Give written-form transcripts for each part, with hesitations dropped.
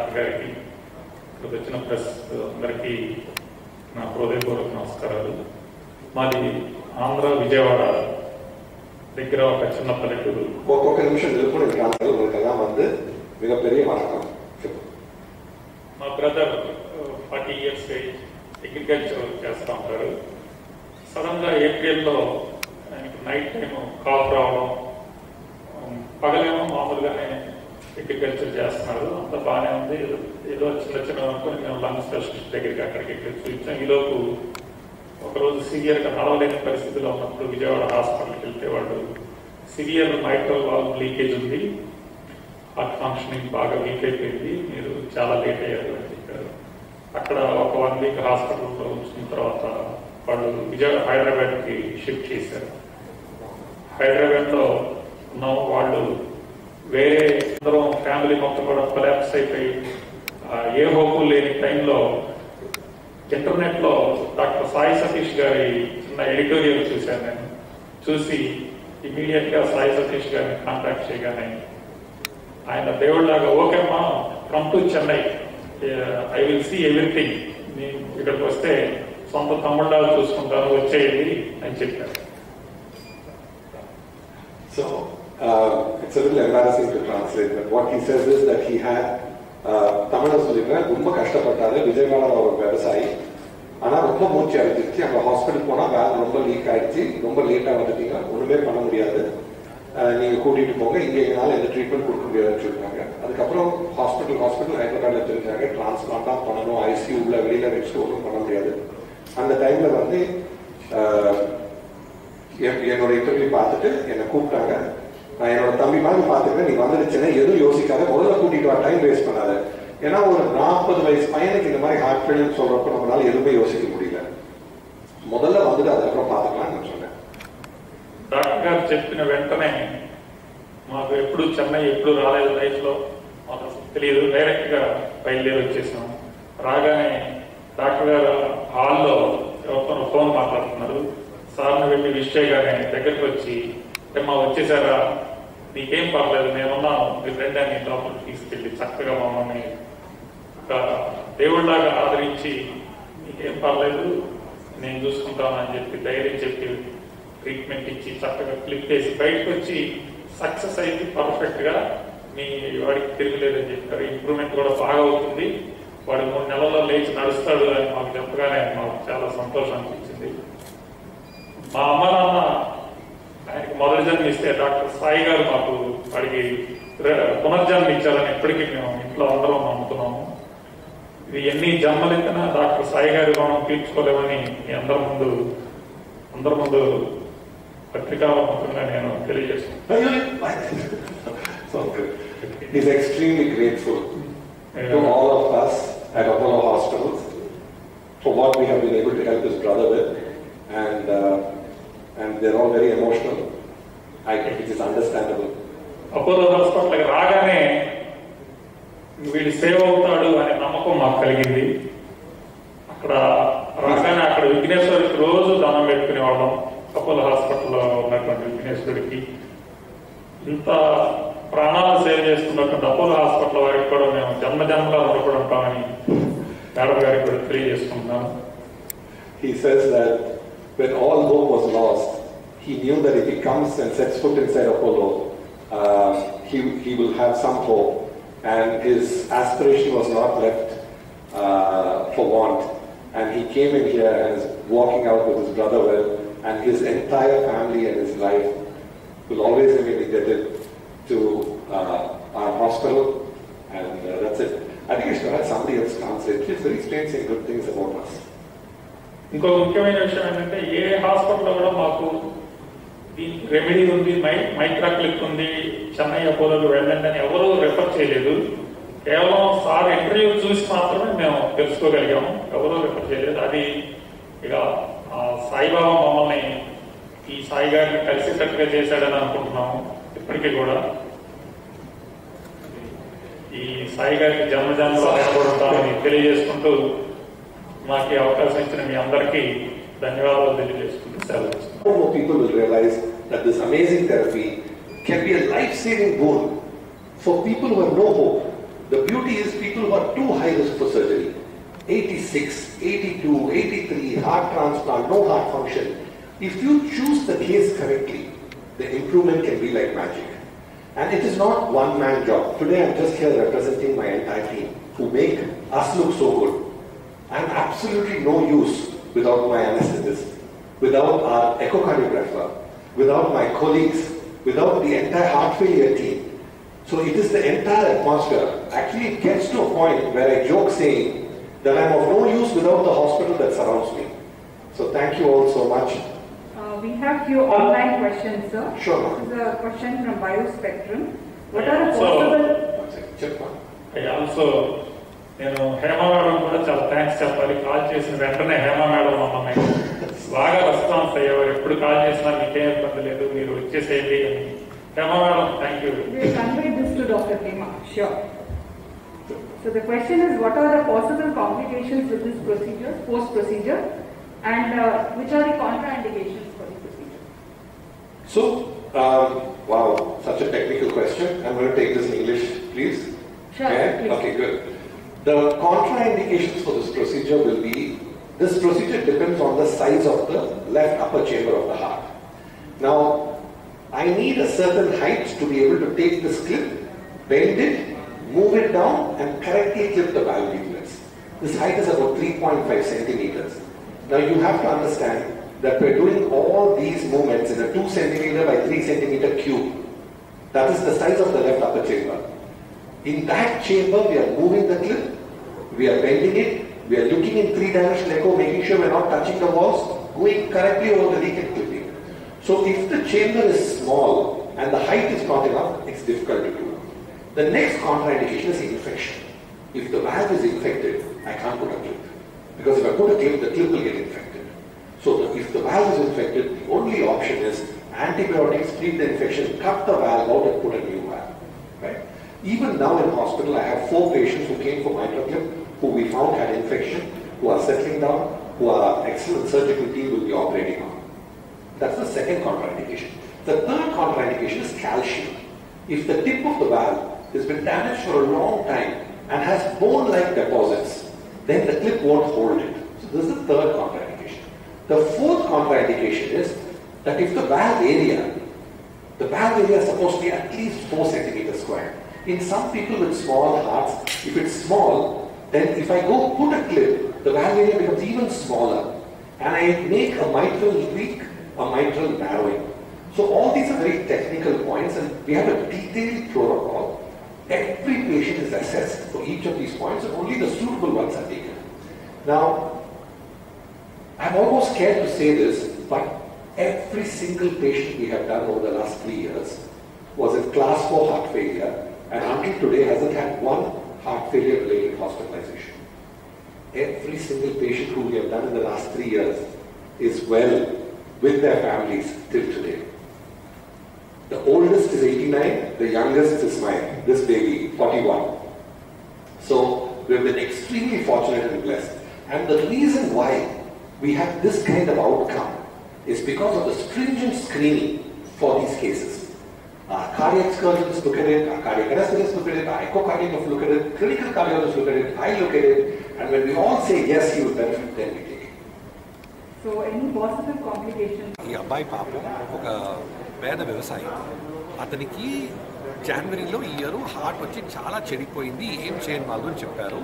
Doctor గారికి, ఇక్కడికి వచ్చిన ప్రెస్ అందరికీ నా హృదయపూర్వక నమస్కారాలు. మాది ఆంధ్ర విజయవాడ దగ్గర ఒక చిన్న పల్లెటూరు. ఒక్కొక్క నిమిషం నిలుపుని మిగపెరియ వణకం. మా బ్రదర్ 40 years అగ్రికల్చర్ చేస్తూ ఉంటారు. సడన్గా ఏప్రిల్లో ఆయనకి నైట్ టైం కాఫ్ రావడం, పగలేమో మామూలుగానే అగ్రికల్చర్ చేస్తున్నారు, అంత బాగానే ఉంది. ఏదో చిన్న చిన్న అనుకుని మేము లంగ్ స్పెషలిస్ట్ దగ్గరికి అక్కడికి చూపించాం. ఈలోపు ఒకరోజు సివియర్గా నడవలేని పరిస్థితిలో ఉన్నప్పుడు విజయవాడ హాస్పిటల్కి వెళ్తే వాళ్ళు సివియర్ మైట్రల్ వాల్వ్ లీకేజ్ ఉంది, హార్ట్ ఫంక్షనింగ్ బాగా వీక్ అయిపోయింది, మీరు చాలా లేట్ అయ్యారు అని చెప్పారు. అక్కడ ఒక 1 week హాస్పిటల్లో ఉంచిన తర్వాత వాళ్ళు హైదరాబాద్కి షిఫ్ట్ చేశారు. హైదరాబాద్లో ఉన్న వాళ్ళు వేరే అందరం ఫ్యామిలీ మొత్తం కూడా కొలాప్స్ అయిపోయి ఏ హోపు లేని టైంలో ఇంటర్నెట్లో డాక్టర్ సాయి సతీష్ గారి చిన్న ఎడిటోరియల్ చూశాను. నేను చూసి ఇమీడియట్గా సాయి సతీష్ గారిని కాంటాక్ట్ చేయగానే ఆయన దేవుళ్ళలాగా ఓకేమ్మా come to Chennai, I will see everything, నేను ఇక్కడికి వస్తే సొంత తమ్ముళ్ళగా చూసుకుంటాను, వచ్చేయండి అని చెప్పారు. So it's a little embarrassing to translate, but what he says is that he had தமிழ்ல சொல்லிக்கிறேன், ரொம்ப கஷ்டப்பட்டாரு. விஜயவாடா ஒரு விவசாயி, ஆனா ரொம்ப மூச்சு அடைஞ்சிருச்சு. அங்க ஹாஸ்பிட்டல் போனா வேல் ரொம்ப லீக் ஆயிடுச்சு, ரொம்ப லேட்டா வந்துட்டீங்க, ஒண்ணுமே பண்ண முடியாது, நீங்க கூட்டிட்டு போங்க, இங்க எங்களால எந்த ட்ரீட்மெண்ட் கொடுக்க முடியாதுன்னு சொல்லிட்டாங்க. அதுக்கப்புறம் ஹாஸ்பிட்டல் ஹைதராபாத்ல தெரிஞ்சாங்க, டிரான்ஸ்பிளான்ட் தான் பண்ணணும், ஐசியூல வெளியில ரெஸ்ட் ஒன்றும் பண்ண முடியாது. அந்த டைம்ல வந்து என்னோட இன்டர்வியூ பார்த்துட்டு என்னை கூப்பிட்டாங்க. நான் என்னோட தம்பி மாதிரி பார்த்துக்கிறேன், நீ வந்துடுச்சுன்னா எதுவும் யோசிக்காத, முதல்ல கூட்டிட்டு வா, டைம் வேஸ்ட் பண்ணாத. ஏன்னா ஒரு 40 வயசு பையனுக்கு இந்த மாதிரி ஹார்ட் ஃபெயிலியர் சொல்றப்ப நம்மளால எதுவுமே யோசிக்க முடியல, முதல்ல வந்துட்டு அதுக்கப்புறம் பார்த்துக்கலாம்னு சொன்னேன். డాక్టర్ గారు చెప్పిన వెంటనే మాకు ఎప్పుడు చెన్నై ఎప్పుడు రాలేదు లైఫ్లో, మాకు తెలియదు, డైరెక్ట్గా బయలుదేరి వచ్చేసాం. రాగానే డాక్టర్ గారు హాల్లో ఎవరితో ఫోన్ మాట్లాడుతున్నారు. సార్ని వెళ్ళి విష్ చేయగానే దగ్గరికి వచ్చి, మా వచ్చేసారా, నీకేం పర్లేదు, నేనున్నాను, మీ ఫ్రెండ్ అని లోపలికి తీసుకెళ్ళి చక్కగా మమ్మల్ని ఒక దేవుళ్ళలాగా ఆదరించి, నీకేం పర్లేదు నేను చూసుకుంటాను అని చెప్పి ధైర్యం చెప్పి ట్రీట్మెంట్ ఇచ్చి చక్కగా క్లిక్ చేసి బయటకు వచ్చి సక్సెస్ అయింది పర్ఫెక్ట్గా, మీ వాడికి తిరగలేదని చెప్పారు. ఇంప్రూవ్మెంట్ కూడా బాగా అవుతుంది, వాడు 3 నెలల్లో లేచి నడుస్తాడు అని మాకు చెప్పగానే మాకు చాలా సంతోషం అనిపించింది. మా అమ్మ నాన్న ఆయనకి మొదటి జన్మ ఇస్తే డాక్టర్ సాయి గారు మాకు వాడికి పునర్జన్మ ఇచ్చారని ఎప్పటికీ మేము ఇంట్లో అందరం నమ్ముతున్నాము. ఇది ఎన్ని జన్మలెత్తినా డాక్టర్ సాయి గారి రుణం తీర్చుకోలేమని మీ అందరి ముందు పత్రికాముఖంగా నేను తెలియజేస్తున్నాను. He's extremely grateful to all of us at Apollo Hospitals for what we have been able to help his brother with, and they're all very emotional. I think it is understandable. Apollo హాస్పిటల్కి రాగానే వీడు save అవుతాడు అనే నమ్మకం మాకు కలిగింది. అక్కడ రాగానే అక్కడ విఘ్నేశ్వరుడికి రోజు దండం పెట్టుకునే వాళ్ళం. అపోలో హాస్పిటల్లో ఉన్నటువంటి విఘ్నేశ్వరుడికి ఇంత ప్రాణాలు సేవ్ చేస్తున్నటువంటి అపోలో హాస్పిటల్ వారికి కూడా మేము జన్మజన్మలా రుణపడి ఉంటామని మేడం గారికి కూడా తెలియజేసుకుంటున్నాను. He says that when all hope was lost, he knew that if he comes and sets foot inside Apollo, he will have some hope, and his aspiration was not left for want, and he came in here and is walking out with his brother well, and his entire family and his life will always remain indebted to our hospital, and that's it. I think I should have somebody else translate. It's very strange saying good things about us. ఇంకో ముఖ్యమైన విషయం ఏంటంటే, ఏ హాస్పిటల్లో కూడా మాకు దీనికి remedy ఉంది, Micra click ఉంది, చెన్నై అపోలోకి వెళ్ళండి అని ఎవరూ రెఫర్ చేయలేదు. కేవలం సార్ ఇంటర్వ్యూ చూసి మాత్రమే మేము తెలుసుకోగలిగాము, ఎవరూ రెఫర్ చేయలేదు. అది ఇక సాయిబాబా మమ్మల్ని ఈ సాయి గారిని కలిసేటట్టుగా చేశాడని అనుకుంటున్నాము. ఇప్పటికీ కూడా ఈ సాయి గారికి జన్మజన్మలో నిలబడతామని తెలియజేసుకుంటూ మాకు ఈ అవకాశం ఇచ్చిన మీ అందరికీ ధన్యవాదాలు తెలియజేసుకుంటూ సెలవు. More people will realize that this amazing therapy can be a life-saving boon for people who have no hope. The beauty is people who are too high risk for surgery, 86, 82, 83, heart transplant, no heart function. If you choose the case correctly, the improvement can be like magic. And it is not one-man job. Today I'm just here representing my entire team who make us look so good. I'm absolutely no use without my anesthetist, without our echocardiographer, without my colleagues, without the entire heart failure team. So it is the entire atmosphere. Actually, it gets to a point where I joke saying that I'm of no use without the hospital that surrounds me. So thank you all so much. We have few online questions, sir. Sure. This is a question from BioSpectrum. What are the possible... One second, check one. Also, నేను Hema madam కూడా చాలా thanks చెప్పాలి. Call చేసిన వెంటనే Hema madam మమ్మల్ని బాగా response అయ్యేవారు. ఎప్పుడు కాల్ చేసినా మీకేం ఇబ్బంది లేదు, మీరు వచ్చేసేయండి అని. Hema madam, thank you. We will convey this to Dr. Hema. Sure. So the question is, what are the possible complications with this procedure, post-procedure, and which are the contraindications for the procedure? So, wow, such a technical question. I'm going to take this in English, please. Sure, Yeah? please. Okay, good. The contraindications for this procedure will be, this procedure depends on the size of the left upper chamber of the heart. Now, I need a certain height to be able to take this clip, bend it, move it down, and correctly clip the valve leaflets. This height is about 3.5 centimeters. Now, you have to understand that we're doing all these movements in a 2 centimeter by 3 centimeter cube. That is the size of the left upper chamber. In that chamber, we are moving the clip, we are bending it, we are looking in 3-dimensional echo, making sure we're not touching the walls, going correctly over the leak and clipping. So if the chamber is small and the height is not enough, it's difficult to do. The next contraindication is infection. If the valve is infected, I can't put a clip. Because if I put a clip, the clip will get infected. So if the valve is infected, the only option is antibiotics, treat the infection, cut the valve out and put a new valve. Right? Even now in hospital, I have 4 patients who came for MitraClip, who we found had infection, who are settling down, who our excellent surgical team will be operating on. That's the second contraindication. The third contraindication is calcium. If the tip of the valve has been damaged for a long time and has bone-like deposits, then the clip won't hold it. So this is the third contraindication. The fourth contraindication is that if the valve area is supposed to be at least 4 centimeters square. In some people with small hearts, if it's small, then if I go put a clip, the valve area becomes even smaller. And I make a mitral tweak, a mitral narrowing. So all these are very technical points, and we have a detailed protocol. Every patient is assessed for each of these points, and only the suitable ones are taken. Now, I'm almost scared to say this, but every single patient we have done over the last 3 years was in class 4 heart failure, and until today hasn't had one heart failure related hospitalization. Every single patient who we have done in the last 3 years is well with their families till today. The oldest is 89, the youngest is this baby, 41. So we have been extremely fortunate and blessed. And the reason why we have this kind of outcome is because of the stringent screening for these cases. Our cardiac surgeons look at it, our cardiac anesthetists look at it, our echocardiographers look at it, clinical cardiologists look at it, I look at it, and when we all say yes, he will benefit, then we take it. So any possible complications? ఈ అబ్బాయి పాపం ఒక పేద వ్యవసాయి. అతనికి జనవరిలో ఈ year heart వచ్చి చాలా చెడిపోయింది, ఏం చేయని వాళ్ళు అని చెప్పారు.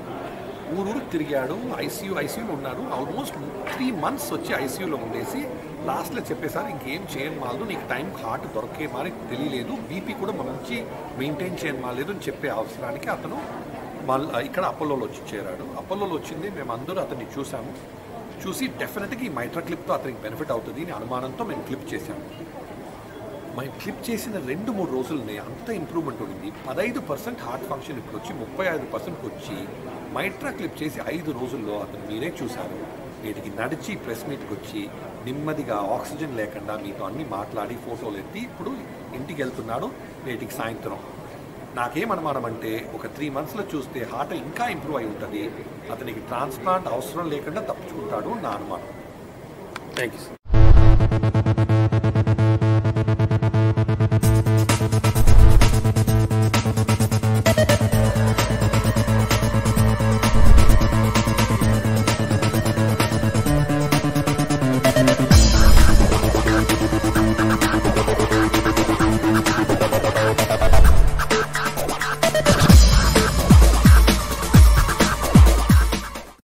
ఊరూరు తిరిగాడు, ఐసీయూలో ఉన్నాడు. ఆల్మోస్ట్ 3 months వచ్చి ఐసీయూలో ఉండేసి లాస్ట్లో చెప్పేసారు ఇంకేం చేయని వాళ్ళు, నీకు టైం హార్ట్ దొరికే మరి తెలియలేదు, బీపీ కూడా మంచి మెయింటైన్ చేయని మాలేదు అని చెప్పే అవసరానికి అతను ఇక్కడ అపోలోలో వచ్చి చేరాడు. అపోలోలో వచ్చింది మేము అందరూ అతన్ని చూసి డెఫినెట్గా ఈ MitraClipతో అతనికి బెనిఫిట్ అవుతుంది అని అనుమానంతో మేము క్లిప్ చేశాము. మేము క్లిప్ చేసిన 2-3 రోజులనే అంత ఇంప్రూవ్మెంట్ ఉంది. 15% హార్ట్ ఫంక్షన్ ఇప్పుడు వచ్చి 35%కి వచ్చి MitraClip చేసి 5 రోజుల్లో అతను మీరే చూశారు. వీటికి నడిచి ప్రెస్ మీట్కి వచ్చి నెమ్మదిగా ఆక్సిజన్ లేకుండా మీతో అన్ని మాట్లాడి ఫోటోలు ఎత్తి ఇప్పుడు ఇంటికి వెళ్తున్నాడు నేటికి సాయంత్రం. నాకేమనుమానం అంటే ఒక 3 monthsలో చూస్తే హార్ట్ ఇంకా ఇంప్రూవ్ అయి ఉంటుంది, అతనికి ట్రాన్స్ప్లాంట్ అవసరం లేకుండా తప్పించుకుంటాడు నా అనుమానం. Thank you.